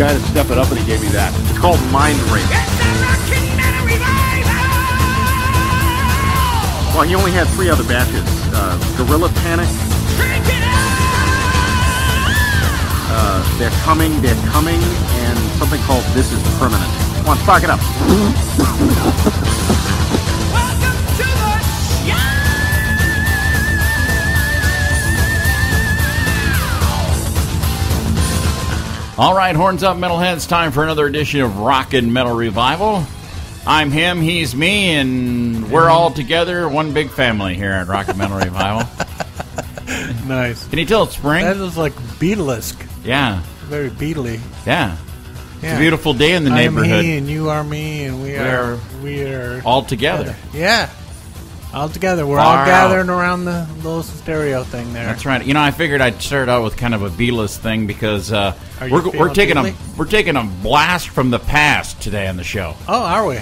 guy to step it up, and he gave me that. It's called Mind Ring. Well, he only had 3 other batches. Gorilla Panic. They're coming, and something called This Is Permanent. Come on, spark it up. Welcome to the show! All right, horns up, metalheads. Time for another edition of Rockin' Metal Revival. I'm him, he's me, and we're all together, one big family here at Rockin' Metal Revival. Nice. Can you tell it's spring? That is like Beatlesque. Yeah. Very Beatley. Yeah. It's a beautiful day in the neighborhood. I am he, and you are me, and we are all together. Yeah. All together. We're Far all gathering around the little stereo thing there. That's right. You know, I figured I'd start out with kind of a Beatless thing because we're taking a blast from the past today on the show. Oh, are we?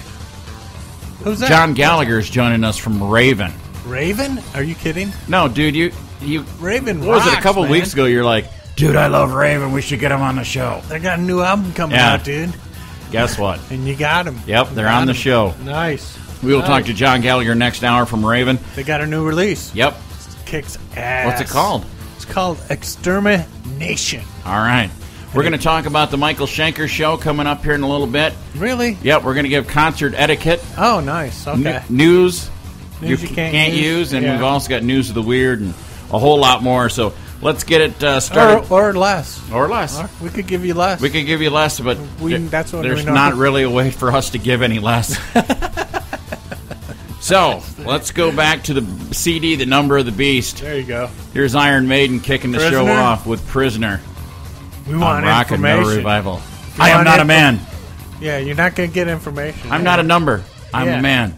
Who's that? John Gallager is joining us from Raven. Raven? Are you kidding? No, dude, you Raven. What was it? A couple man. weeks ago, you're like, dude, I love Raven. We should get him on the show. They got a new album coming out, dude. Guess what? And you got him. Yep, they're on the show. Nice. We will talk to John Gallager next hour from Raven. They got a new release. Yep. Kicks ass. What's it called? It's called Extermination. All right. We're going to talk about the Michael Schenker show coming up here in a little bit. Really? Yep, we're going to give concert etiquette. Oh, nice. Okay. News you can't use, and we've also got news of the weird and a whole lot more. So let's get it started. Or less. Or less. Or we could give you less. We could give you less, but that's what there's not really a way for us to give any less. So, let's go back to the CD, The Number of the Beast. There you go. Here's Iron Maiden kicking the show off with Prisoner. We want Rockin' Metal information. Revival. I am not a man. Yeah, you're not going to get information. I'm not a number. I'm a man.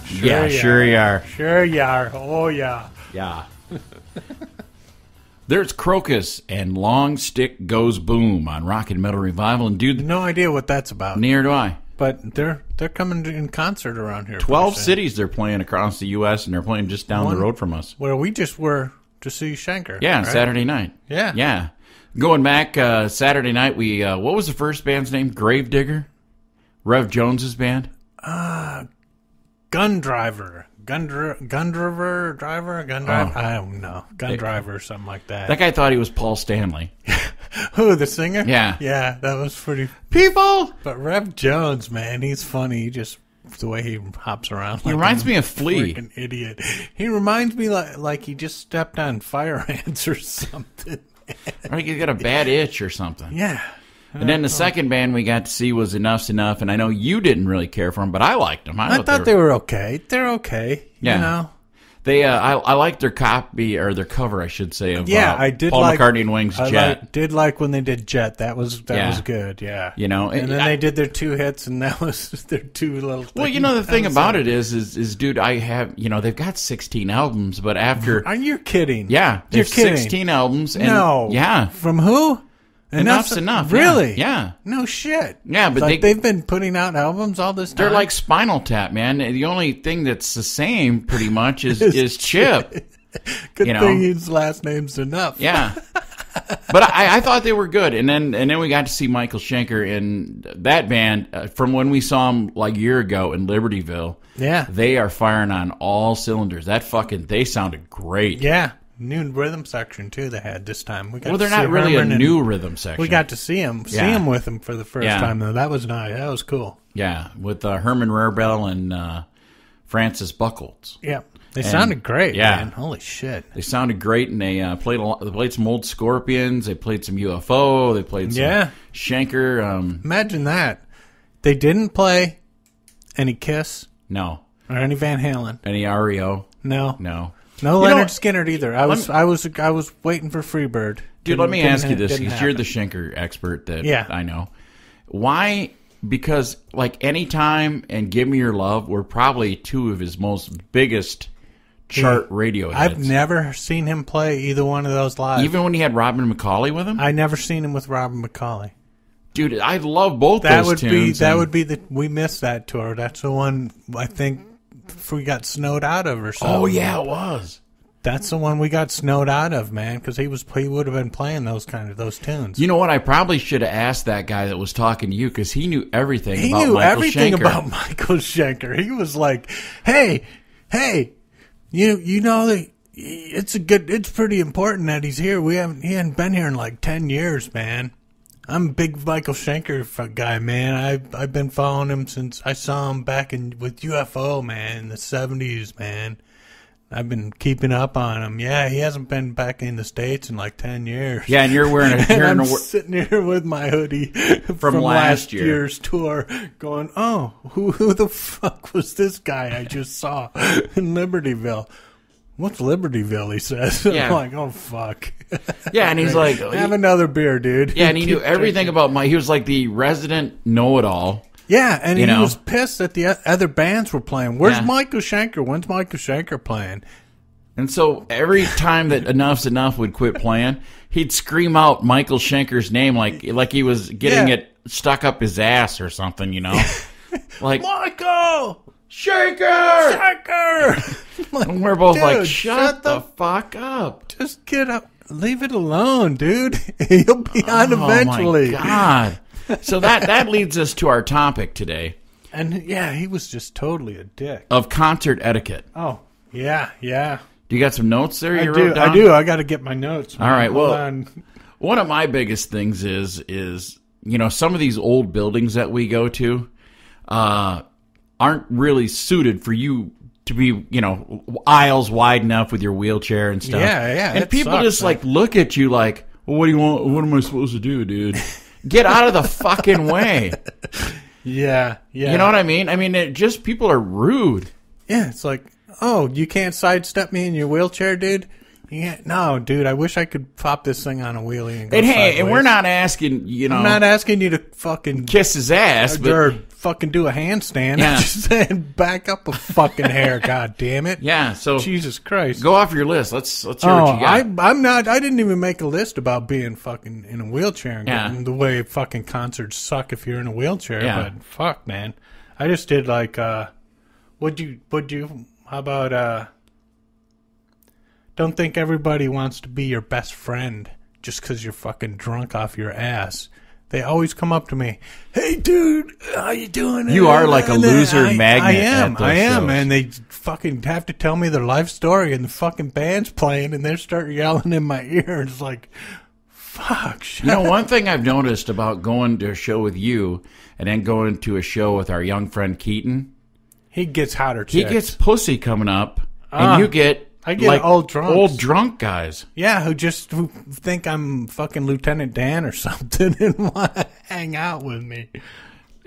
Sure you are. Sure you are. Oh, yeah. Yeah. There's Crocus and Long Stick Goes Boom on Rockin' Metal Revival. And dude, no idea what that's about. Neither do I. But they're coming in concert around here. 12 cities they're playing across the U.S., and they're playing just down the road from us. Where we just were to see Schenker. Yeah, right? Saturday night. Yeah. Yeah. Going back, Saturday night, we what was the first band's name? Gravedigger? Rev Jones's band? Gun Driver. Gun Driver? I don't know. Gun Driver or something like that. That guy thought he was Paul Stanley. Who, the singer? Yeah. Yeah, that was pretty... People! But Rev Jones, man, he's funny. He just... The way he hops around. He reminds me of Flea. Freaking idiot. He reminds me like he just stepped on fire ants or something. Or he got a bad itch or something. Yeah. And then the second band we got to see was Enough's Enough, and I know you didn't really care for them, but I liked them. I thought they were okay. They're okay. Yeah. You know? They, I liked their copy, or their cover, I should say, of I did Paul like, McCartney and Wings' Jet. Did like when they did Jet. That was good, yeah. You know, and then they did their 2 hits, and that was their 2 little things. Well, you know, the thing about it is, dude, I have, you know, they've got 16 albums, but after... Are you kidding? Yeah. You're kidding. 16 albums. And, no. Yeah. From who? Enough's Enough. Really? Yeah. No shit. Yeah, but they've been putting out albums all this time. They're like Spinal Tap, man. The only thing that's the same, pretty much, is Chip. Good thing his last name's Enough. Yeah. But I thought they were good, and then we got to see Michael Schenker in that band from when we saw him like a year ago in Libertyville. Yeah. They are firing on all cylinders. They sounded great. Yeah. New rhythm section too. They had this time. They're not really a new rhythm section. We got to see him with him for the first time though. That was nice. That was cool. Yeah, with Herman Rarebell and Francis Buchholz. Yeah, they sounded great. Yeah, man. Holy shit, they sounded great, and they played some old Scorpions. They played some UFO. They played some Schenker. Imagine that. They didn't play any Kiss. No. Or any Van Halen. Any REO. No. No Leonard Skinner either. I was waiting for Freebird. Dude, let me ask you this, because you're the Schenker expert that I know. Why? Because like Anytime and Give Me Your Love were probably 2 of his most biggest chart radio hits. I've never seen him play either one of those live. Even when he had Robin McCauley with him? I never seen him with Robin McCauley. Dude, I love both those tunes. We missed that tour. That's the one I think we got snowed out of or something. Oh, yeah, it was. That's the one we got snowed out of, man, because he would have been playing those tunes. You know what? I probably should have asked that guy that was talking to you because he knew everything. He about knew Michael everything Schenker. about Michael Schenker. He was like, "Hey, you know that it's pretty important that he's here. He hadn't been here in like 10 years, man. I'm a big Michael Schenker guy, man. I've been following him since I saw him back with UFO, man, in the 70s, man. I've been keeping up on him. Yeah, he hasn't been back in the States in like 10 years. Yeah, and you're wearing I'm sitting here with my hoodie from last year's tour going, oh, who the fuck was this guy I just saw in Libertyville? What's Libertyville, he says. Yeah. I'm like, oh, fuck. Yeah, and he's like... Have another beer, dude. Yeah, and he knew everything about Mike. He was like the resident know-it-all. Yeah, and he was pissed that the other bands were playing. Where's Michael Schenker? When's Michael Schenker playing? And so every time that Enough's Enough would quit playing, he'd scream out Michael Schenker's name like he was getting it stuck up his ass or something, you know? Like, Michael! Schenker! Like, and we're both dude, like, shut the fuck up. Just get up. Leave it alone, dude. He'll be on eventually. Oh, my God. So that leads us to our topic today. And, yeah, he was just totally a dick. Of concert etiquette. Oh, yeah. Do you got some notes there you wrote down? I do. I got to get my notes. Man. All right, Hold well, on. One of my biggest things is some of these old buildings that we go to aren't really suited for you to be, aisles wide enough with your wheelchair and stuff. Yeah. And people just look at you like, well, what do you want? What am I supposed to do, dude? Get out of the fucking way. Yeah. You know what I mean? I mean, people are rude. Yeah, it's like, oh, you can't sidestep me in your wheelchair, dude? Yeah, no, dude, I wish I could pop this thing on a wheelie and go sideways. And we're not asking, I'm not asking you to fucking... kiss his ass, or fucking do a handstand. Yeah. I'm just saying back up a fucking hair, god damn it. Yeah, so... Jesus Christ. Go off your list. Let's hear what you got. I didn't even make a list about being fucking in a wheelchair and getting the way fucking concerts suck if you're in a wheelchair, but fuck, man. I just did like, how about, don't think everybody wants to be your best friend just because you're fucking drunk off your ass. They always come up to me, hey, dude, how you doing? You are like a loser magnet. I am, and they fucking have to tell me their life story, and the fucking band's playing, and they start yelling in my ear, and it's like, fuck, shut up. One thing I've noticed about going to a show with you and then going to a show with our young friend Keaton, he gets hotter chicks. He gets pussy coming up, and you get... I get old drunk guys. Yeah, who think I'm fucking Lieutenant Dan or something and want to hang out with me.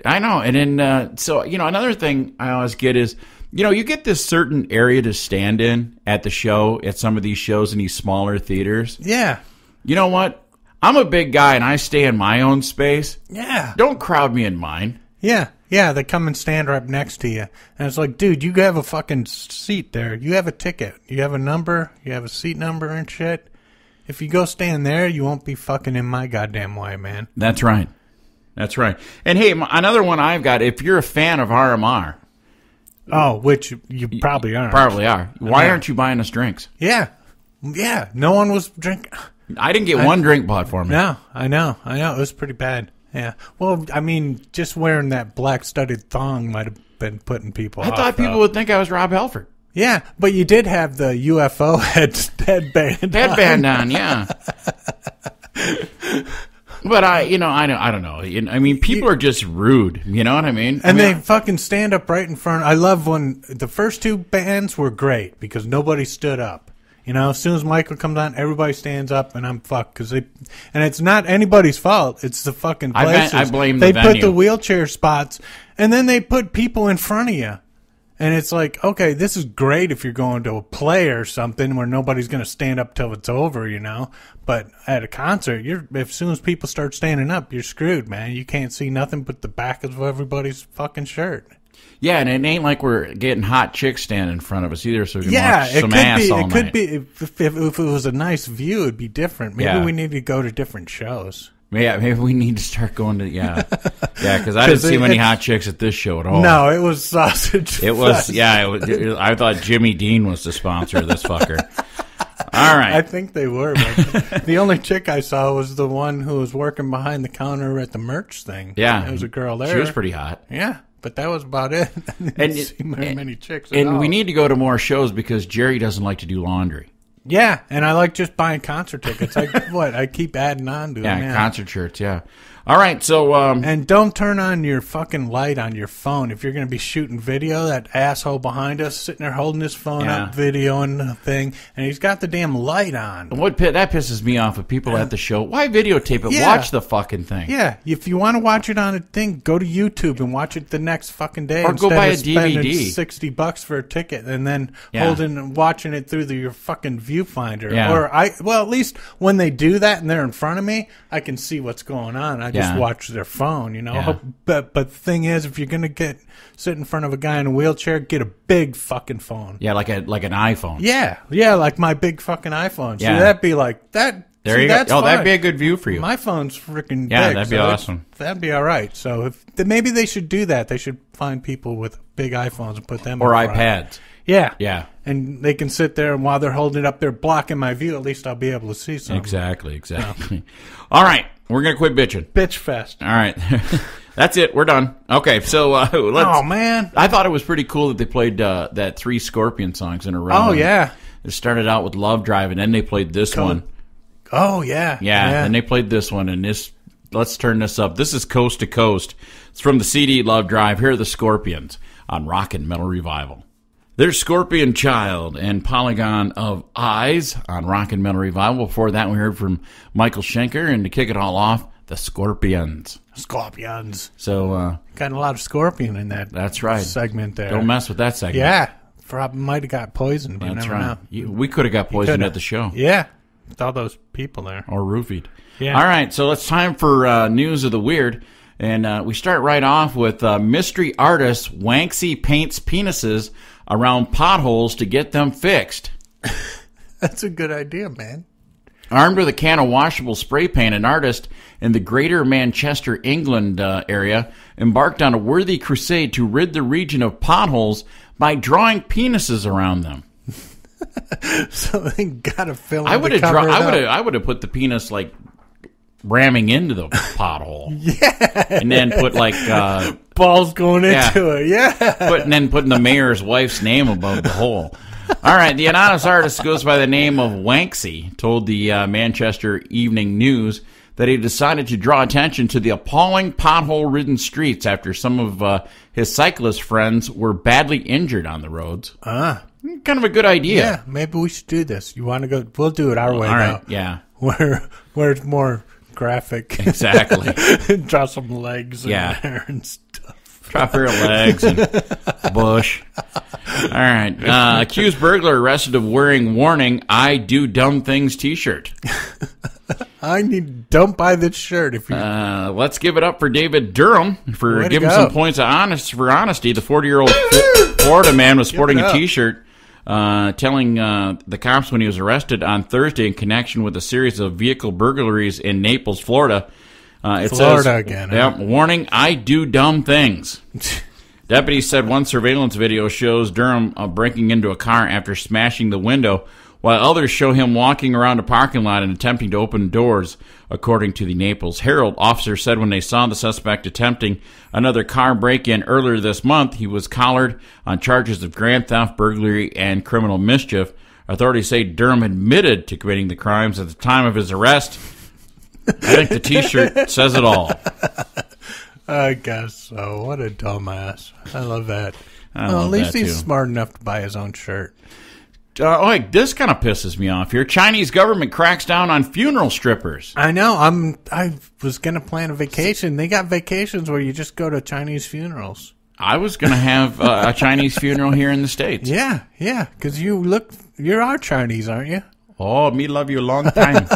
I know. And then, another thing I always get is, you get this certain area to stand in at the show, at some of these shows in these smaller theaters. Yeah. You know what? I'm a big guy and I stay in my own space. Yeah. Don't crowd me in mine. Yeah. Yeah, they come and stand right next to you. And it's like, dude, you have a fucking seat there. You have a ticket. You have a number. You have a seat number and shit. If you go stand there, you won't be fucking in my goddamn way, man. That's right. And hey, another one I've got, if you're a fan of RMR. Oh, which you probably aren't. Probably are. Why aren't you buying us drinks? Yeah. Yeah, no one was drinking. I didn't get one drink bought for me. No, I know. It was pretty bad. Yeah. Well, I mean, just wearing that black studded thong might have been putting people off. I thought people would think I was Rob Halford. Yeah, but you did have the UFO headband on, yeah. But I don't know. I mean, people are just rude. You know what I mean? And they fucking stand up right in front. I love when the first two bands were great because nobody stood up. As soon as Michael comes on, everybody stands up, and I'm fucked. And it's not anybody's fault. It's the fucking places. I blame the venue. They put the wheelchair spots, and then they put people in front of you. And it's like, okay, this is great if you're going to a play or something where nobody's going to stand up till it's over, But at a concert, as soon as people start standing up, you're screwed, man. You can't see nothing but the back of everybody's fucking shirt. Yeah, and it ain't like we're getting hot chicks standing in front of us either, so we can watch some ass all night. It could be. If it was a nice view, it'd be different. Maybe we need to go to different shows. Yeah, maybe we need to start going to, because I didn't see many hot chicks at this show at all. No, it was sausage. It was, I thought Jimmy Dean was the sponsor of this fucker. All right. I think they were. But the only chick I saw was the one who was working behind the counter at the merch thing. Yeah. There was a girl there. She was pretty hot. Yeah. But that was about it. I didn't see very many chicks at all. We need to go to more shows because Jerry doesn't like to do laundry. Yeah, and I like just buying concert tickets. I keep adding on to them. Yeah, concert shirts, yeah. All right, so... and don't turn on your fucking light on your phone. If you're going to be shooting video, that asshole behind us sitting there holding his phone up, videoing the thing, and he's got the damn light on. That pisses me off with people at the show. Why videotape it? Yeah. Watch the fucking thing. Yeah, if you want to watch it on a thing, go to YouTube and watch it the next fucking day. Or go buy a DVD. $60 for a ticket and then watching it through your fucking viewfinder. Yeah. Or at least when they do that and they're in front of me, I can see what's going on. I just watch their phone, you know. Yeah. But the thing is, if you're gonna sit in front of a guy in a wheelchair, get a big fucking phone. Yeah, like an iPhone. Yeah, like my big fucking iPhone. So that'd be like that. There you go. Oh, that'd be a good view for you. My phone's freaking big. Yeah, that'd be awesome. That'd be all right. So maybe they should do that. They should find people with big iPhones and put them or in iPads. Yeah. Yeah. And they can sit there, and while they're holding it up, they're blocking my view. At least I'll be able to see something. Exactly. All right. We're going to quit bitching. Bitch fest. All right. That's it. We're done. Okay, so let's... Oh, man. I thought it was pretty cool that they played that 3 Scorpion songs in a row. Oh, yeah. It started out with Love Drive, and then they played this one. Oh, yeah. Yeah, and they played this one, and this... Let's turn this up. This is Coast to Coast. It's from the CD Love Drive. Here are the Scorpions on Rockin' Metal Revival. There's Scorpion Child and Polygon of Eyes on Rockin' Metal Revival. Before that, we heard from Michael Schenker, and to kick it all off, the Scorpions. So got a lot of scorpion in that. That's right. Segment there. Don't mess with that segment. Yeah, probably might have got poisoned. But that's never right. know. We could have got poisoned at the show. Yeah, with all those people there, or roofied. Yeah. All right, so it's time for news of the weird, and we start right off with mystery artist Wanksy paints penises around potholes to get them fixed. That's a good idea, man. Armed with a can of washable spray paint, an artist in the Greater Manchester, England area embarked on a worthy crusade to rid the region of potholes by drawing penises around them. So they gotta fill. I would have put the penis like ramming into the pothole. Yeah, and then put like balls going into it. Yeah, and then putting the mayor's wife's name above the hole. All right, the anonymous artist goes by the name of Wanksy, told the Manchester Evening News that he decided to draw attention to the appalling pothole-ridden streets after some of his cyclist friends were badly injured on the roads. Kind of a good idea. Yeah, maybe we should do this. You want to go? We'll do it our way. All right, now. yeah. Where it's more graphic. Exactly. Draw some legs in there and stuff. Draw a pair of legs and bush. All right. Accused burglar arrested of wearing warning, I do dumb things t-shirt. Don't buy this shirt. If you let's give it up for David Durham for giving some points of honesty. The 40-year-old Florida man was sporting a t-shirt telling the cops when he was arrested on Thursday in connection with a series of vehicle burglaries in Naples, Florida. It Florida says, again. Yep, warning, I do dumb things. Deputies said one surveillance video shows Durham breaking into a car after smashing the window, while others show him walking around a parking lot and attempting to open doors, according to the Naples Herald. Officers said when they saw the suspect attempting another car break-in earlier this month, he was collared on charges of grand theft, burglary, and criminal mischief. Authorities say Durham admitted to committing the crimes at the time of his arrest. I think the t-shirt says it all. I guess so. What a dumbass. I love that. At least he's smart enough to buy his own shirt. This kind of pisses me off here. Chinese government cracks down on funeral strippers. I know. I was going to plan a vacation. They got vacations where you just go to Chinese funerals. I was going to have a Chinese funeral here in the States. Yeah, because you're our Chinese, aren't you? Oh, me love you a long time.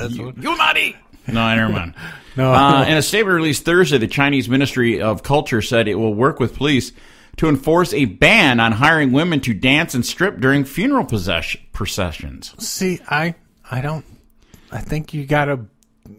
You naughty. No, never mind. No. In a statement released Thursday, the Chinese Ministry of Culture said it will work with police to enforce a ban on hiring women to dance and strip during funeral processions. See, I think you got to,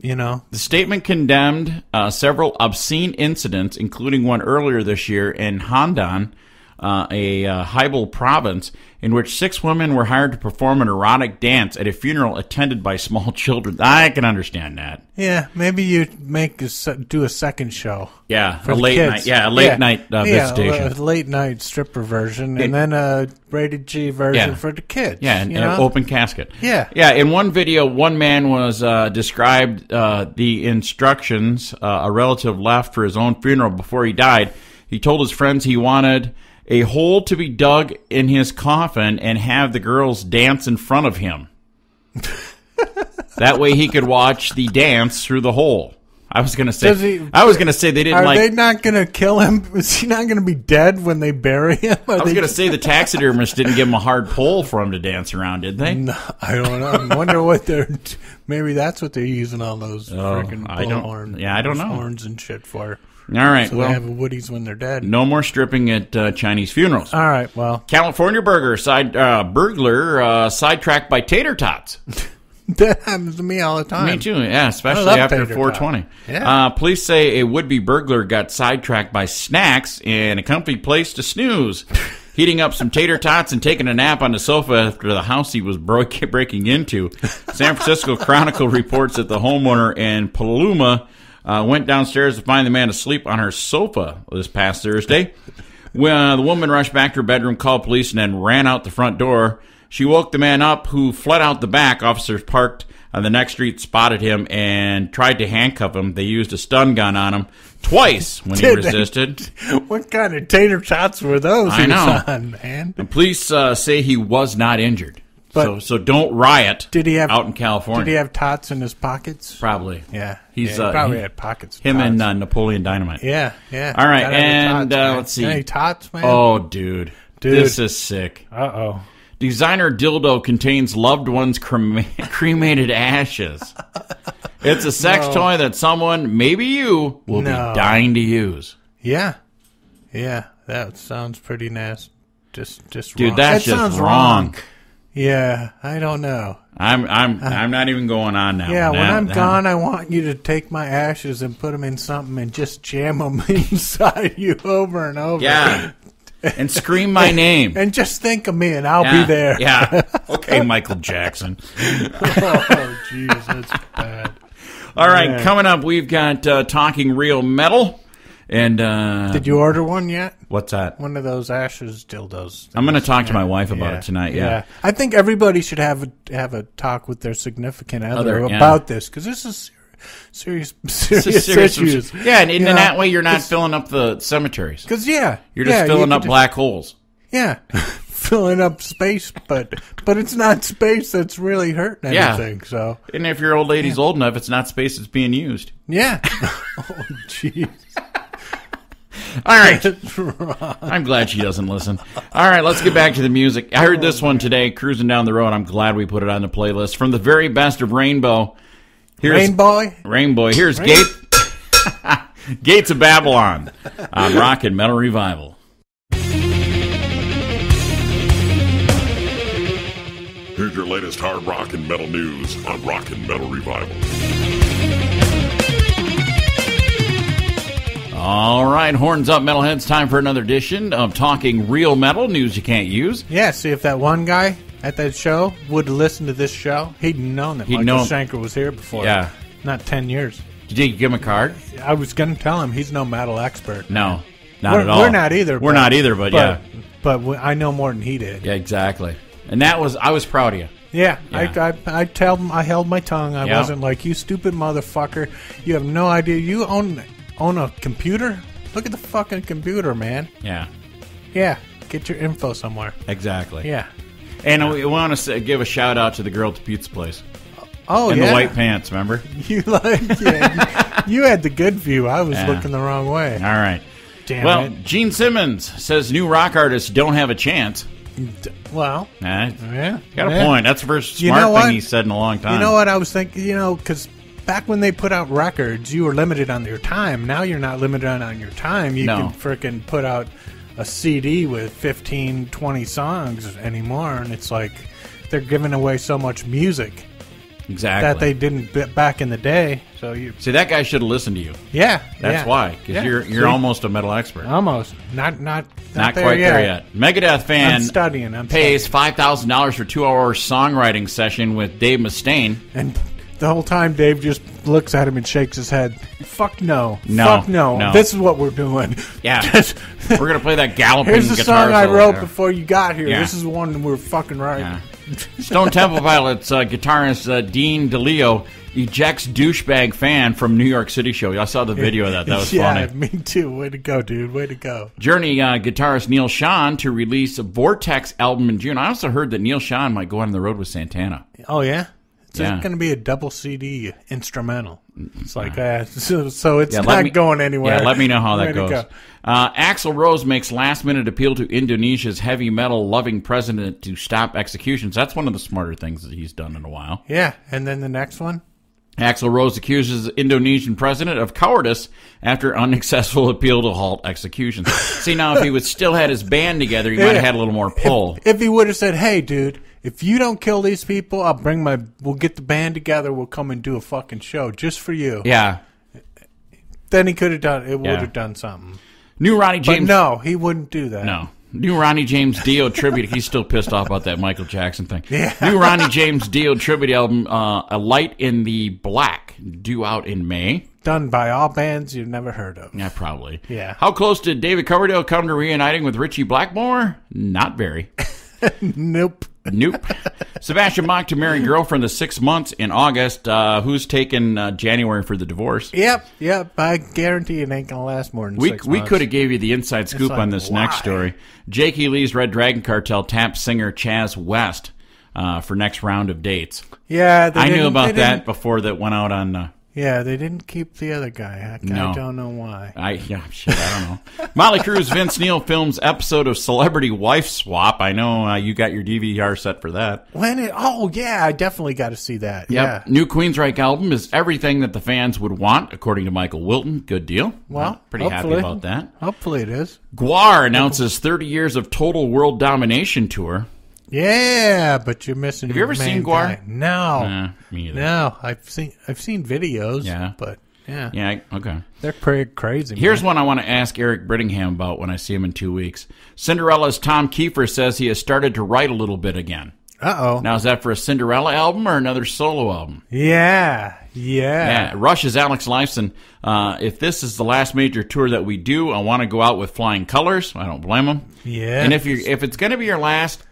The statement condemned several obscene incidents, including one earlier this year in Handan, Hybel province, in which 6 women were hired to perform an erotic dance at a funeral attended by small children. I can understand that. Yeah, maybe you do a second show. Yeah, a late night. Yeah, a late night visitation. A late night stripper version, and then a rated G version for the kids. Yeah, and an open casket. Yeah. Yeah, in one video, one man was described the instructions a relative left for his own funeral before he died. He told his friends he wanted a hole to be dug in his coffin and have the girls dance in front of him. That way he could watch the dance through the hole. I was going to say they didn't Are they not going to kill him? Is he not going to be dead when they bury him? I was going to say the taxidermist didn't give him a hard pole for him to dance around, did they? No, I don't know. I wonder what maybe that's what they're using all those freaking bullhorns. Yeah, I don't know. Horns and shit for. All right, so they have Woodies when they're dead. No more stripping at Chinese funerals. All right, well. California burglar sidetracked by tater tots. That happens to me all the time. Me too, yeah, especially after 420. Yeah. Police say a would-be burglar got sidetracked by snacks and a comfy place to snooze, heating up some tater tots and taking a nap on the sofa after the house he was breaking into. San Francisco Chronicle reports that the homeowner in Paloma went downstairs to find the man asleep on her sofa this past Thursday. When the woman rushed back to her bedroom, called police, and then ran out the front door. She woke the man up, who fled out the back. Officers parked on the next street spotted him and tried to handcuff him. They used a stun gun on him twice when he resisted. What kind of tater tots were those? I know. Man. The police say he was not injured. So don't riot out in California. Did he have tots in his pockets? Probably. Yeah. He probably had pockets. Him tots. And Napoleon Dynamite. Yeah. All right, and let's see. Any tots, man? Oh, dude. This is sick. Uh-oh. Designer dildo contains loved one's cremated ashes. It's a sex toy that someone, maybe you, will be dying to use. Yeah. Yeah, that sounds pretty nasty. Just dude, wrong. That's just wrong. Yeah, I don't know. I'm not even going on now. Yeah, when I'm gone, I want you to take my ashes and put them in something and just jam them inside you over and over. Yeah. And scream my name. And just think of me, and I'll be there. Yeah. Okay, Michael Jackson. Oh, jeez, that's bad. All right, coming up, we've got Talking Real Metal. And did you order one yet? What's that? One of those ashes dildos. I'm going to talk to my wife about it tonight. Yeah. I think everybody should have a talk with their significant other about this, because this is serious issues. Yeah, and in that way, you're not filling up the cemeteries. Because you're just filling up black holes. Yeah, filling up space, but it's not space that's really hurting anything. Yeah. So, and if your old lady's old enough, it's not space that's being used. Yeah. Oh, jeez. All right. I'm glad she doesn't listen. All right, let's get back to the music. I heard this one today, cruising down the road. I'm glad we put it on the playlist. From the very best of Rainbow. Rainbow. Here's Gates of Babylon on Rock and Metal Revival. Here's your latest hard rock and metal news on Rock and Metal Revival. All right, horns up, metalheads. Time for another edition of Talking Real Metal, news you can't use. Yeah, see if that one guy at that show would listen to this show, he'd known that Michael Schenker was here before. Yeah. Not 10 years. Did you give him a card? I was going to tell him he's no metal expert. No, not at all. We're not either. But But I know more than he did. Yeah, exactly. And I was proud of you. Yeah. I held my tongue. I wasn't like, you stupid motherfucker. You have no idea. You own a computer? Look at the fucking computer, man. Yeah. Yeah. Get your info somewhere. Exactly. Yeah. And we want to give a shout out to the girl at the pizza place. Oh, in the white pants, remember? You had the good view. I was looking the wrong way. All right. Damn it. Gene Simmons says new rock artists don't have a chance. Well, got a point. That's the first smart thing he said in a long time. You know what I was thinking? Because back when they put out records, you were limited on your time. Now you're not limited on your time. You can frickin' put out a CD with 15, 20 songs anymore, and it's like they're giving away so much music. Exactly. That they didn't back in the day. So you see that guy should have listened to you. Yeah, that's why. Because you're almost a metal expert. Almost, not quite there yet. Megadeth fan I'm pays $5,000 for 2-hour songwriting session with Dave Mustaine, and the whole time Dave just looks at him and shakes his head. Fuck no. Fuck no. This is what we're doing. Yeah, we're gonna play that galloping. Here's the guitar song I solo wrote there. before you got here. Yeah. This is the one we're fucking right. Yeah. Stone Temple Pilots guitarist Dean DeLeo ejects douchebag fan from New York City show. I saw the video of that. That was funny. Yeah, me too. Way to go, dude. Way to go. Journey guitarist Neil Schon to release a Vortex album in June. I also heard that Neil Schon might go on the road with Santana. Oh, yeah? It's Yeah. going to be a double CD instrumental. It's like that. So it's not going anywhere. Yeah, let me know how that Way to goes. go. Axl Rose makes last-minute appeal to Indonesia's heavy metal-loving president to stop executions. That's one of the smarter things that he's done in a while. Yeah, and then the next one? Axl Rose accuses Indonesian president of cowardice after unsuccessful appeal to halt executions. See, now, if he would still had his band together, he might have had a little more pull. If he would have said, hey, dude, if you don't kill these people, we'll get the band together, we'll come and do a fucking show just for you. Yeah. Then he could have done, would have done something. New Ronnie James. But no, he wouldn't do that. No. New Ronnie James Dio tribute. He's still pissed off about that Michael Jackson thing. Yeah. New Ronnie James Dio tribute album, A Light in the Black, due out in May. Done by all bands you've never heard of. Yeah, probably. Yeah. How close did David Coverdale come to reuniting with Richie Blackmore? Not very. Nope. Sebastian Bach to marry girlfriend of 6 months in August. Who's taking January for the divorce? Yep. I guarantee it ain't gonna last more than 6 months. We could have gave you the inside scoop like, on this next story. Jakey Lee's Red Dragon Cartel taps singer Chaz West for next round of dates. Yeah, I knew about that before that went out on. Yeah, they didn't keep the other guy. I don't know why. I don't know. Molly Cruz, Vince Neil films episode of Celebrity Wife Swap. I know you got your DVR set for that. I definitely got to see that. Yep. Yeah. New Queensryche album is everything that the fans would want, according to Michael Wilton. Good deal. Well, pretty happy about that. Hopefully it is. Guar announces 30 years of total world domination tour. Yeah, but you're missing. Have you ever seen Guar? Guy. No, me either. No, I've seen videos. Yeah, but yeah, okay. They're pretty crazy. Here's one I want to ask Eric Brittingham about when I see him in 2 weeks. Cinderella's Tom Kiefer says he has started to write a little bit again. Uh-oh. Now, is that for a Cinderella album or another solo album? Yeah. Rush's Alex Lifeson. If this is the last major tour that we do, I want to go out with flying colors. I don't blame him. Yeah. And if it's going to be your last,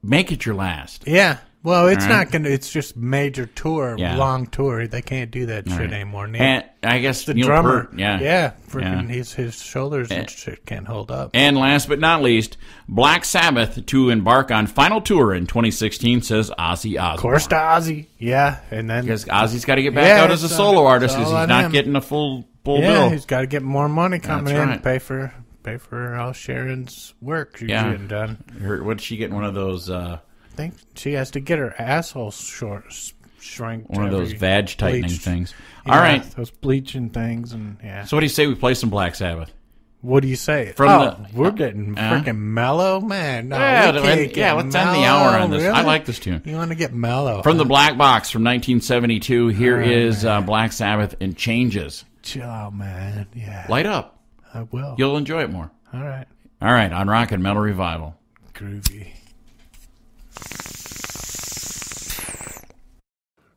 make it your last. Yeah. Well, it's not going to. It's just major tour, Yeah. long tour. They can't do that shit anymore. And I guess the Neil drummer. Peart, yeah. Freaking his shoulders and shit can't hold up. And last but not least, Black Sabbath to embark on final tour in 2016, says Ozzy Osbourne. Of course, to Ozzy. Yeah, and then because Ozzy's got to get back out as a solo artist because he's not him. Getting a full bill. Yeah, he's got to get more money coming That's in right. to pay for all Sharon's work she's getting done. What's she getting? One of those. I think she has to get her asshole shrink. One of those vag tightening things. Yeah, all right, those bleaching things and yeah. So what do you say we play some Black Sabbath? What do you say? We're getting freaking mellow, man. No, let's end the hour on this. Really? I like this tune. You want to get mellow? From the Black Box from 1972. Here is Black Sabbath and Changes. Chill out, man. Yeah, Light up. I will. You'll enjoy it more. All right. On Rockin' Metal Revival. Groovy.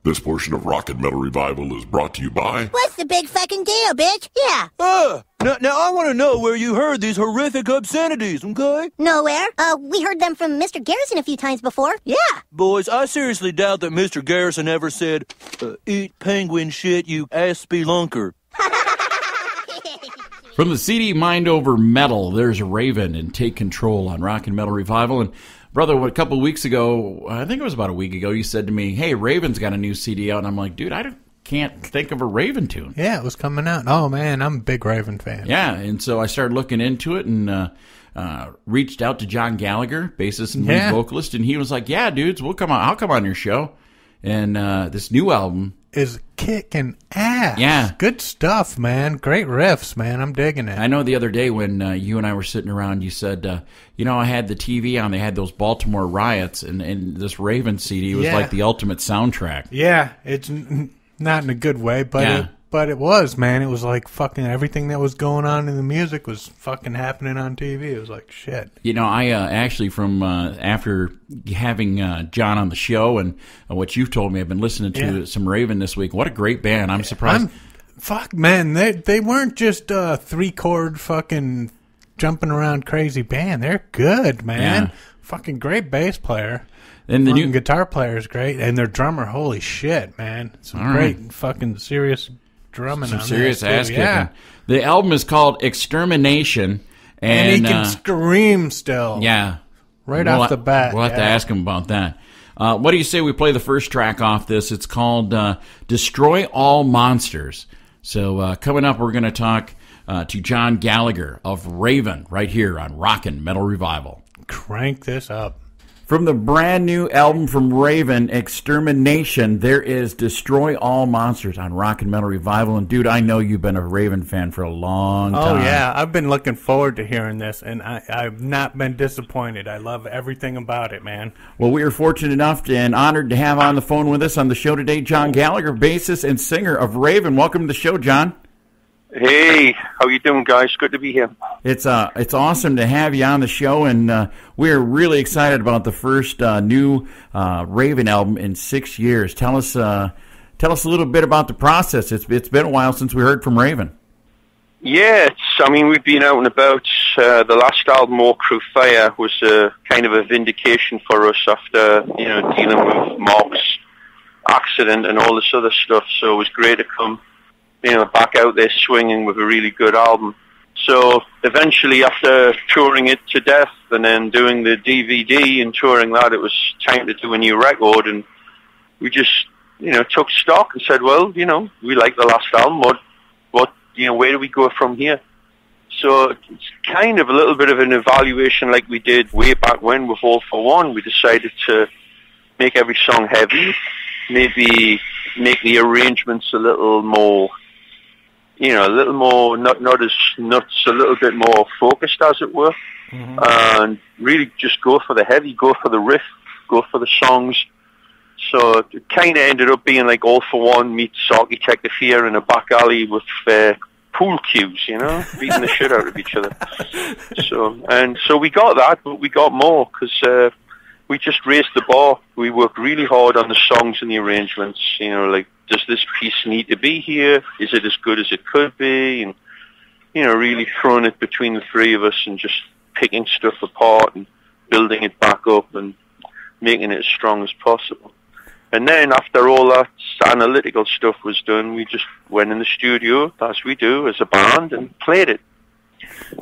This portion of Rock and Metal Revival is brought to you by... What's the big fucking deal, bitch? Yeah. Now I want to know where you heard these horrific obscenities, okay? Nowhere. We heard them from Mr. Garrison a few times before. Yeah. Boys, I seriously doubt that Mr. Garrison ever said, eat penguin shit, you ass spelunker. From the CD Mind Over Metal, there's Raven and Take Control on Rockin' Metal Revival. And brother, a couple of weeks ago, I think it was about a week ago, you said to me, hey, Raven's got a new CD out. And I'm like, dude, I can't think of a Raven tune. Yeah, it was coming out. Oh, man, I'm a big Raven fan. Yeah, and so I started looking into it and reached out to John Gallager, bassist and lead vocalist, and he was like, yeah, dudes, I'll come on your show. And this new album is kicking ass. Yeah. Good stuff, man. Great riffs, man. I'm digging it. I know the other day when you and I were sitting around, you said, I had the TV on. They had those Baltimore riots, and this Raven CD was like the ultimate soundtrack. Yeah, it's not in a good way, but it was, man. It was like fucking everything that was going on in the music was fucking happening on TV. It was like shit. I actually, from after having John on the show and what you've told me, I've been listening to some Raven this week. What a great band. I'm surprised. Fuck, man. They weren't just a 3-chord fucking jumping around crazy band. They're good, man. Yeah. Fucking great bass player. And the new guitar player is great. And their drummer, holy shit, man. Some great fucking serious drumming. Some on serious that, ass too. kicking. Yeah. The album is called Extermination. And he can scream still. Yeah. Right off the bat. We'll have to ask him about that. What do you say we play the first track off this? It's called Destroy All Monsters. So coming up, we're going to talk to John Gallager of Raven right here on Rockin' Metal Revival. Crank this up. From the brand new album from Raven, Extermination, there is Destroy All Monsters on Rockin' Metal Revival. And, dude, I know you've been a Raven fan for a long time. Oh, yeah. I've been looking forward to hearing this, and I've not been disappointed. I love everything about it, man. Well, we are fortunate enough and honored to have on the phone with us on the show today John Gallager, bassist and singer of Raven. Welcome to the show, John. Hey, how you doing, guys? Good to be here. It's awesome to have you on the show, and we're really excited about the first new Raven album in 6 years. Tell us a little bit about the process. It's been a while since we heard from Raven. Yeah, we've been out and about. The last album, More Crew Fire, was kind of a vindication for us after dealing with Mark's accident and all this other stuff. So it was great to come back out there swinging with a really good album. So eventually, after touring it to death and then doing the DVD and touring that, it was time to do a new record. And we just, took stock and said, well, we like the last album. Where do we go from here? So it's kind of a little bit of an evaluation like we did way back when with All for One. We decided to make every song heavy, maybe make the arrangements a little more, not as nuts, a little bit more focused, as it were. Mm-hmm. And really just go for the heavy, go for the riff, go for the songs. So it kind of ended up being like All for One meets Architect of Fear in a back alley with pool cues, beating the shit out of each other. So we got that, but we got more because we just raised the bar. We worked really hard on the songs and the arrangements, does this piece need to be here? Is it as good as it could be? And, really throwing it between the three of us and just picking stuff apart and building it back up and making it as strong as possible. And then after all that analytical stuff was done, we just went in the studio, as we do as a band, and played it.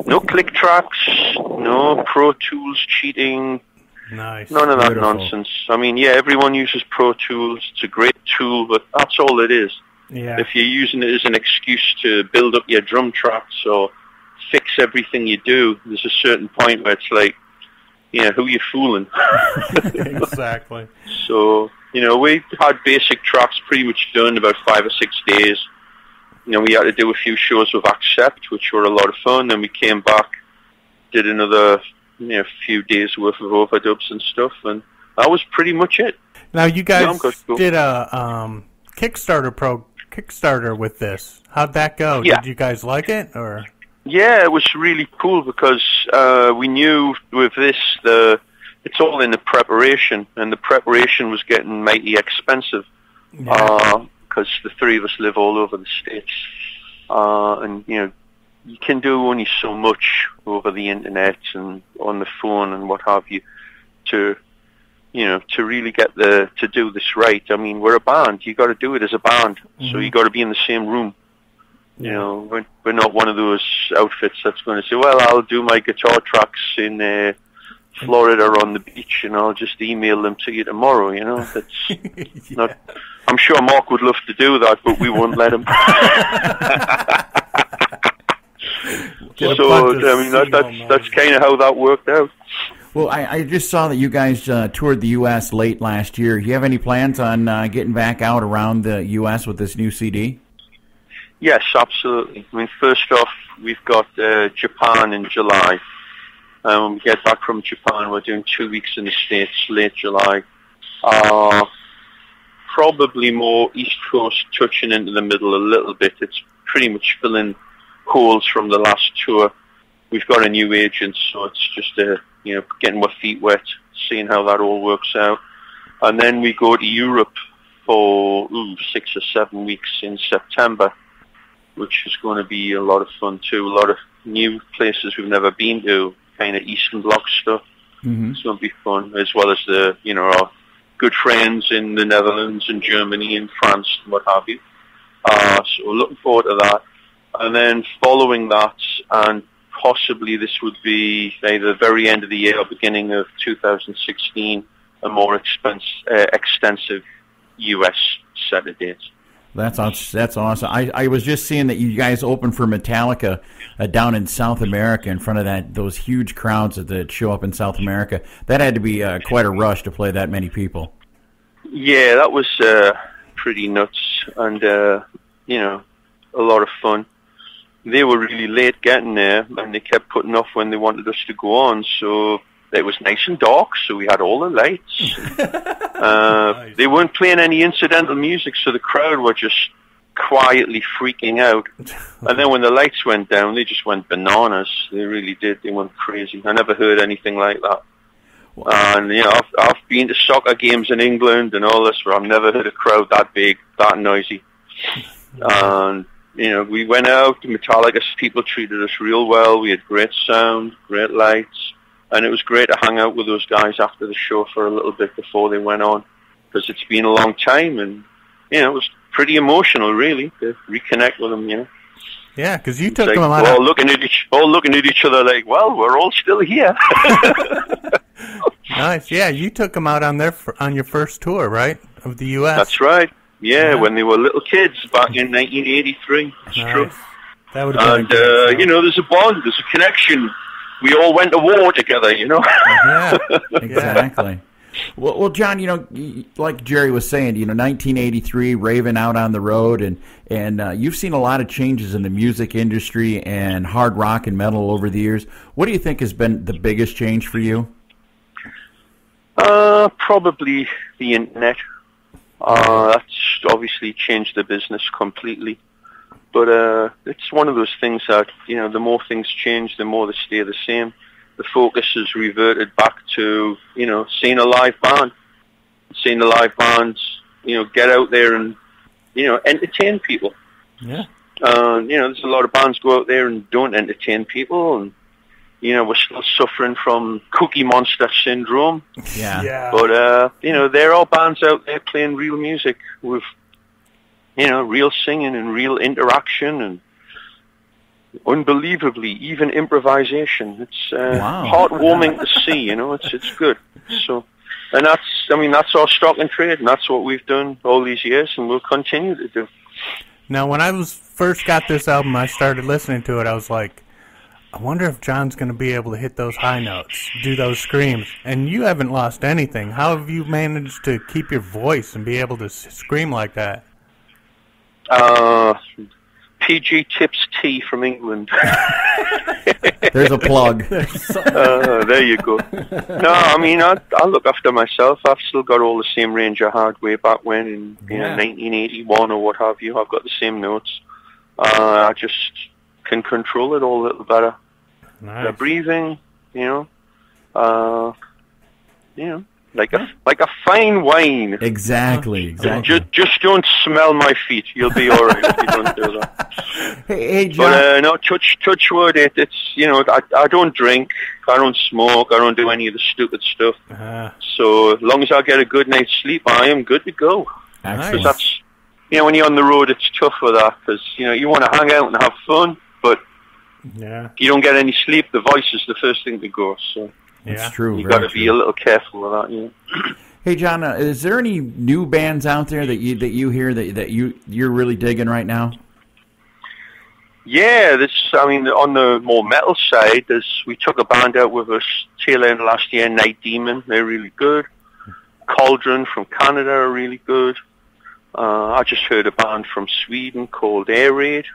No click tracks, no Pro Tools cheating, nice. None of that nonsense. Everyone uses Pro Tools. It's a great tool, but that's all it is. Yeah. If you're using it as an excuse to build up your drum tracks or fix everything you do, there's a certain point where it's like, who you fooling? Exactly. So, we had basic tracks pretty much done in about 5 or 6 days. We had to do a few shows with Accept, which were a lot of fun. Then we came back, did another few days worth of overdubs and stuff, and that was pretty much it. Now you guys did a Kickstarter with this. How'd that go? Yeah. Did you guys like it, or? Yeah, it was really cool because we knew with this it's all in the preparation, and the preparation was getting mighty expensive because the three of us live all over the States, and you can do only so much over the internet and on the phone and what have you to really get to do this right. We're a band. You got to do it as a band, so you got to be in the same room. We're not one of those outfits that's going to say, well, I'll do my guitar tracks in Florida on the beach and I'll just email them to you tomorrow. That's not. I'm sure Mark would love to do that, but we won't let him. So that's kind of how that worked out. Well, I just saw that you guys toured the U.S. late last year. Do you have any plans on getting back out around the U.S. with this new CD? Yes, absolutely. I mean, first off, we've got Japan in July. When we get back from Japan, we're doing 2 weeks in the States, late July. Probably more East Coast, touching into the middle a little bit. It's pretty much filling holes from the last tour. We've got a new agent, so it's just getting my feet wet, seeing how that all works out. And then we go to Europe for 6 or 7 weeks in September, which is going to be a lot of fun too. A lot of new places we've never been to, kind of Eastern Bloc stuff. Mm-hmm. It's going to be fun, as well as our good friends in the Netherlands and Germany and France and what have you. So we're looking forward to that. And then following that, and possibly this would be either the very end of the year or beginning of 2016, a more extensive U.S. set of dates. That's awesome. I was just seeing that you guys opened for Metallica down in South America in front of those huge crowds that show up in South America. That had to be quite a rush to play that many people. Yeah, that was pretty nuts and, a lot of fun. They were really late getting there, and they kept putting off when they wanted us to go on, so it was nice and dark, so we had all the lights. Nice. They weren't playing any incidental music, so the crowd were just quietly freaking out. And then when the lights went down, they just went bananas. They really did. They went crazy. I never heard anything like that. Wow. And, I've been to soccer games in England and all this, where I've never heard a crowd that big, that noisy. And, we went out, Metallica people treated us real well. We had great sound, great lights. And it was great to hang out with those guys after the show for a little bit before they went on, because it's been a long time, and it was pretty emotional, really, to reconnect with them. Yeah, because you took them a lot. All looking at each other like, well, we're all still here. Nice. Yeah, you took them out on your first tour, right, of the U.S. That's right. Yeah, when they were little kids back in 1983. It's true. That would have been there's a bond, there's a connection. We all went to war together, Yeah, exactly. Well, John, like Jerry was saying, 1983, Raven out on the road, and you've seen a lot of changes in the music industry and hard rock and metal over the years. What do you think has been the biggest change for you? Probably the internet. That's obviously changed the business completely. But it's one of those things that, the more things change, the more they stay the same. The focus has reverted back to, seeing a live band. Seeing the live bands, get out there and, entertain people. Yeah. There's a lot of bands go out there and don't entertain people, and, we're still suffering from Cookie Monster syndrome. Yeah. But, there are bands out there playing real music with, real singing and real interaction and unbelievably even improvisation. It's heartwarming to see, it's good. So, and that's our stock and trade, and that's what we've done all these years, and we'll continue to do. Now, when I first got this album, I started listening to it, I was like, I wonder if John's going to be able to hit those high notes, do those screams. And you haven't lost anything. How have you managed to keep your voice and be able to scream like that? PG Tips Tea from England. There's a plug. There you go. No, I look after myself. I've still got all the same range I had way back when in 1981 or what have you. I've got the same notes. I just can control it all a little better. Nice. The breathing, like a fine wine. Exactly. Just don't smell my feet. You'll be all right if you don't do that. Hey, John. But no, touch wood. It's I don't drink, I don't smoke, I don't do any of the stupid stuff. So as long as I get a good night's sleep, I am good to go. Excellent. That's when you're on the road, it's tough with that because you want to hang out and have fun, but if you don't get any sleep, the voice is the first thing to go. So. That's true. You got to be a little careful with that. Hey, John, is there any new bands out there that you hear that you're really digging right now? Yeah, on the more metal side, we took a band out with us tail end last year, Night Demon. They're really good. Cauldron from Canada are really good. I just heard a band from Sweden called Air Raid.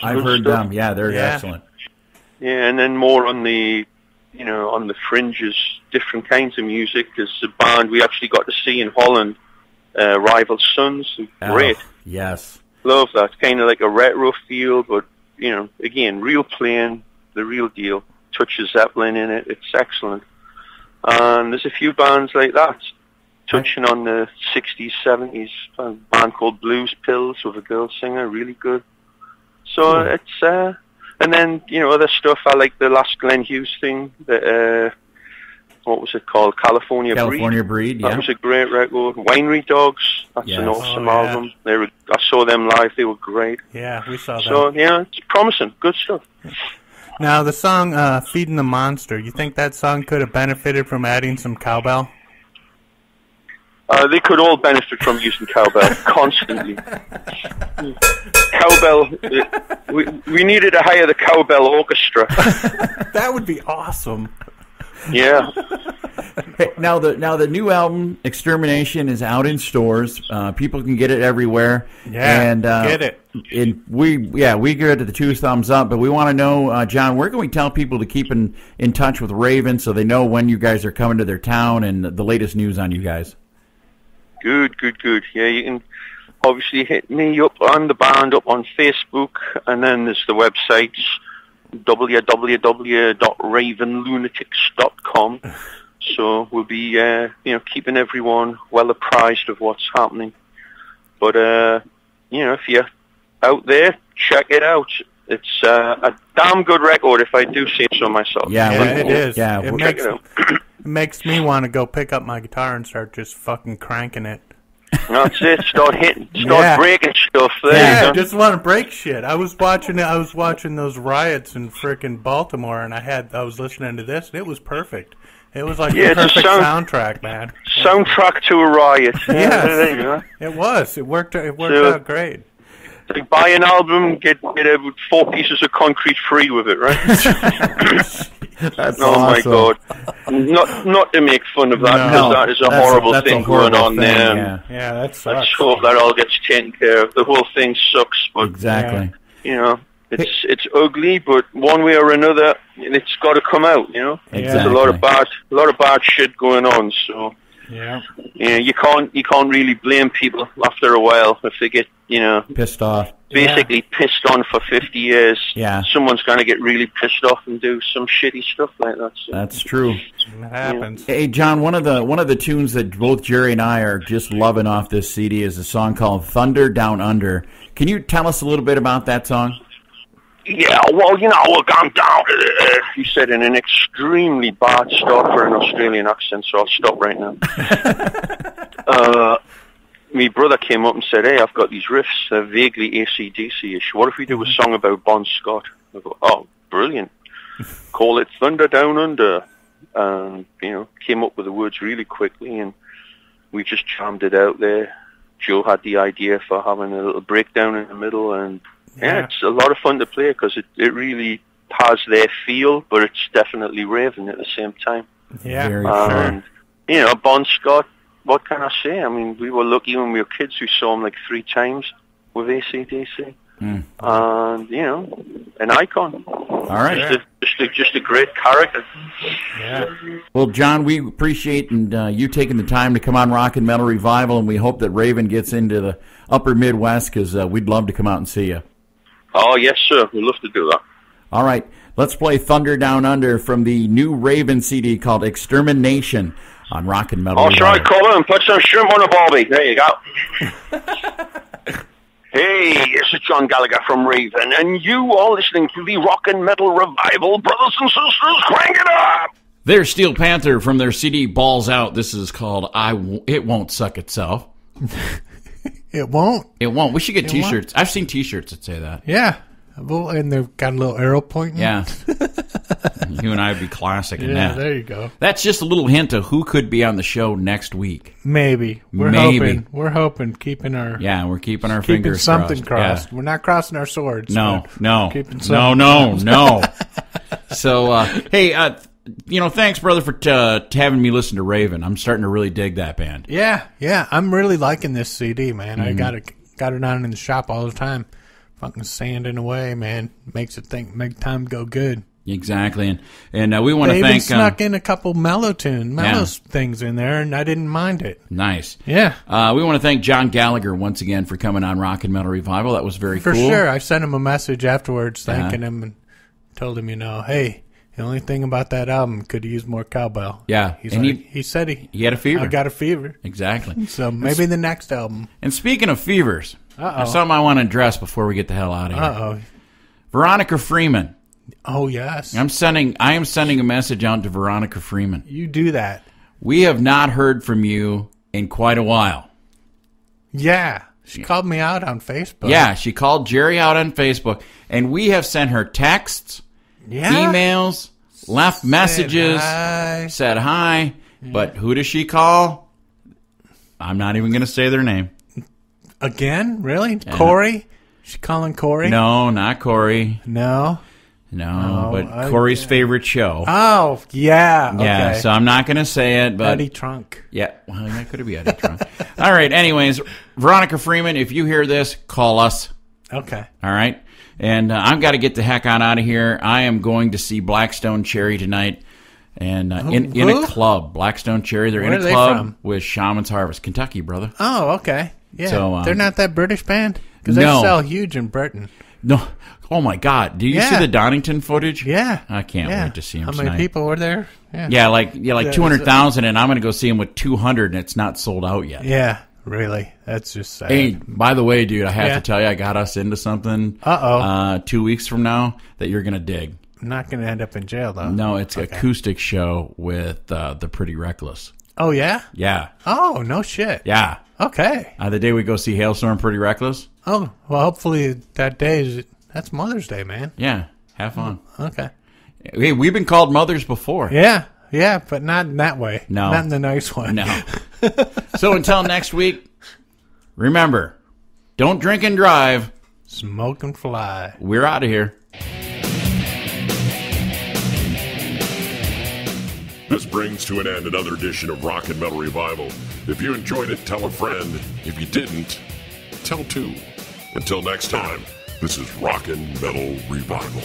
I've heard them. Yeah, they're excellent. Yeah, and then more on the, on the fringes, different kinds of music. There's a band we actually got to see in Holland, Rival Sons. Great. Yes. Love that. Kind of like a retro feel, but, again, real playing, the real deal. Touches Zeppelin in it. It's excellent. And there's a few bands like that. Touching on the 60s, 70s. A band called Blues Pills with a girl singer. Really good. So it's... and then, other stuff. I like the last Glenn Hughes thing. What was it called? California Breed. That was a great record. Winery Dogs. That's an awesome album. I saw them live. They were great. Yeah, we saw them. So, it's promising. Good stuff. Now, the song Feeding the Monster, you think that song could have benefited from adding some cowbell? They could all benefit from using cowbell constantly. Cowbell, we needed to hire the cowbell orchestra. That would be awesome. Yeah. Hey, now the new album Extermination is out in stores. People can get it everywhere. Yeah, and get it. And we give it the 2 thumbs up. But we want to know, John, where can we tell people to keep in touch with Raven so they know when you guys are coming to their town and the latest news on you guys? Good. Yeah, you can obviously hit me up on the band up on Facebook, and then there's the websites www.ravenlunatics.com. So we'll be keeping everyone well apprised of what's happening. But if you're out there, check it out. It's a damn good record, if I do say so myself. Yeah, it is. Yeah, it makes me want to go pick up my guitar and start just fucking cranking it. That's it. Start breaking stuff. I just want to break shit. I was watching those riots in frickin' Baltimore, and I was listening to this, and it was perfect. It was like the perfect soundtrack, man. Soundtrack to a riot. Yes, it was. It worked out great. Like buy an album, get 4 pieces of concrete free with it, right? That's awesome. My God! Not to make fun of that, because that is a horrible thing going on there. Yeah, that sucks. Let's hope that all gets taken care of. The whole thing sucks, but exactly. It's ugly, but one way or another, it's got to come out. Exactly. There's a lot of bad shit going on. So you can't really blame people after a while if they get pissed off. Basically pissed on for 50 years. Yeah. Someone's going to get really pissed off and do some shitty stuff like that. So. That's true. It happens. Hey, John, one of the tunes that both Jerry and I are just loving off this CD is a song called Thunder Down Under. Can you tell us a little bit about that song? Yeah, well, look, I'm down. He said in an extremely bad start for an Australian accent, so I'll stop right now. My brother came up and said, hey, I've got these riffs, they're vaguely AC/DC-ish. What if we do a song about Bon Scott? I go, oh, brilliant. Call it Thunder Down Under. And, came up with the words really quickly, and we just jammed it out there. Joe had the idea for having a little breakdown in the middle, and it's a lot of fun to play because it really has their feel, but it's definitely Raven at the same time. Yeah, and Bon Scott, what can I say? I mean, we were lucky when we were kids. We saw him like 3 times with AC/DC. And, an icon. All right. Just a great character. Yeah. Well, John, we appreciate you taking the time to come on Rock and Metal Revival, and we hope that Raven gets into the upper Midwest because we'd love to come out and see you. Oh, yes, sir. We'd love to do that. All right. Let's play Thunder Down Under from the new Raven CD called Extermination on Rock and Metal Revival. Oh, sorry, Colin, and put some shrimp on a barbie. There you go. Hey, this is John Gallager from Raven, and you are listening to the Rock and Metal Revival. Brothers and sisters, crank it up! There's Steel Panther from their CD Balls Out. This is called It Won't Suck Itself. It won't? It won't. We should get T-shirts. I've seen T-shirts that say that. Yeah. Well, and they've got a little arrow pointing. Yeah. You and I would be classic in that. Yeah, there you go. That's just a little hint of who could be on the show next week. Maybe. We're hoping, keeping our... Yeah, we're keeping our fingers something crossed. Yeah. We're not crossing our swords. No. No. So, hey, thanks, brother, for having me listen to Raven. I'm starting to really dig that band. Yeah. I'm really liking this CD, man. Mm-hmm. I got it on in the shop all the time. Fucking sanding away, man. Makes time go good. Exactly, and we want to thank. They even snuck in a couple mellow things in there, and I didn't mind it. Nice, yeah. We want to thank John Gallager once again for coming on Rock and Metal Revival. That was very cool. For sure, I sent him a message afterwards thanking him and told him, hey, the only thing about that album could use more cowbell. Yeah, he said he had a fever. I got a fever. Exactly. So maybe the next album. And speaking of fevers, there's something I want to address before we get the hell out of here. Veronica Freeman. Oh, yes. I am sending a message out to Veronica Freeman. You do that. We have not heard from you in quite a while. Yeah. She called me out on Facebook. Yeah, she called Jerry out on Facebook, and we have sent her texts, emails, left messages, said hi. Yeah. But who does she call? I'm not even going to say their name. Again? Really? Corey? She calling Corey? No, not Corey. No, but Corey's favorite show. Oh, yeah. Yeah, okay. so I'm not going to say it, but... Eddie Trunk. Yeah, well, that could be Eddie Trunk. All right, anyways, Veronica Freeman, if you hear this, call us. Okay. All right? And I've got to get the heck on out of here. I am going to see Blackstone Cherry tonight. And in a club. Blackstone Cherry, they're in a club with Shaman's Harvest. Kentucky, brother. Oh, okay. Yeah, so, they're not that British band? Because they sell huge in Britain. No. Oh, my God. Do you see the Donington footage? Yeah. I can't wait to see them tonight. How many people were there? Yeah, like 200,000, and I'm going to go see them with 200, and it's not sold out yet. Yeah, really. That's just sad. Hey, by the way, dude, I have to tell you, I got us into something 2 weeks from now that you're going to dig. I'm not going to end up in jail, though. No, it's an acoustic show with the Pretty Reckless. Oh, yeah? Yeah. Oh, no shit. Yeah. Okay. The day we go see Hailstorm Pretty Reckless. Oh, well, hopefully that day that's Mother's Day, man. Yeah. Have fun. Okay. Hey, we've been called mothers before. Yeah, but not in that way. No. Not in the nice one. No. So until next week, remember, don't drink and drive. Smoke and fly. We're out of here. This brings to an end another edition of Rock and Metal Revival. If you enjoyed it, tell a friend. If you didn't, tell two. Until next time, this is Rock and Metal Revival.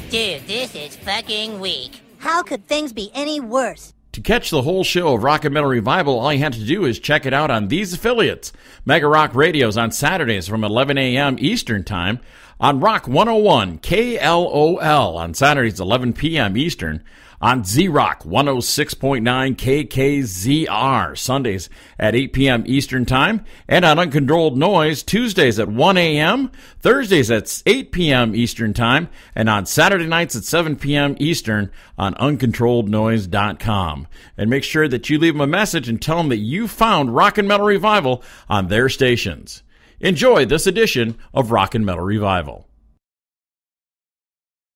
Dude, this is fucking weak. How could things be any worse? To catch the whole show of Rock and Metal Revival, all you have to do is check it out on these affiliates. Mega Rock Radio's on Saturdays from 11 a.m. Eastern Time, on Rock 101 KLOL on Saturdays 11 p.m. Eastern, on Z-Rock 106.9 KKZR Sundays at 8 p.m. Eastern Time, and on Uncontrolled Noise Tuesdays at 1 a.m., Thursdays at 8 p.m. Eastern Time, and on Saturday nights at 7 p.m. Eastern on uncontrollednoise.com. And make sure that you leave them a message and tell them that you found Rock and Metal Revival on their stations. Enjoy this edition of Rock and Metal Revival.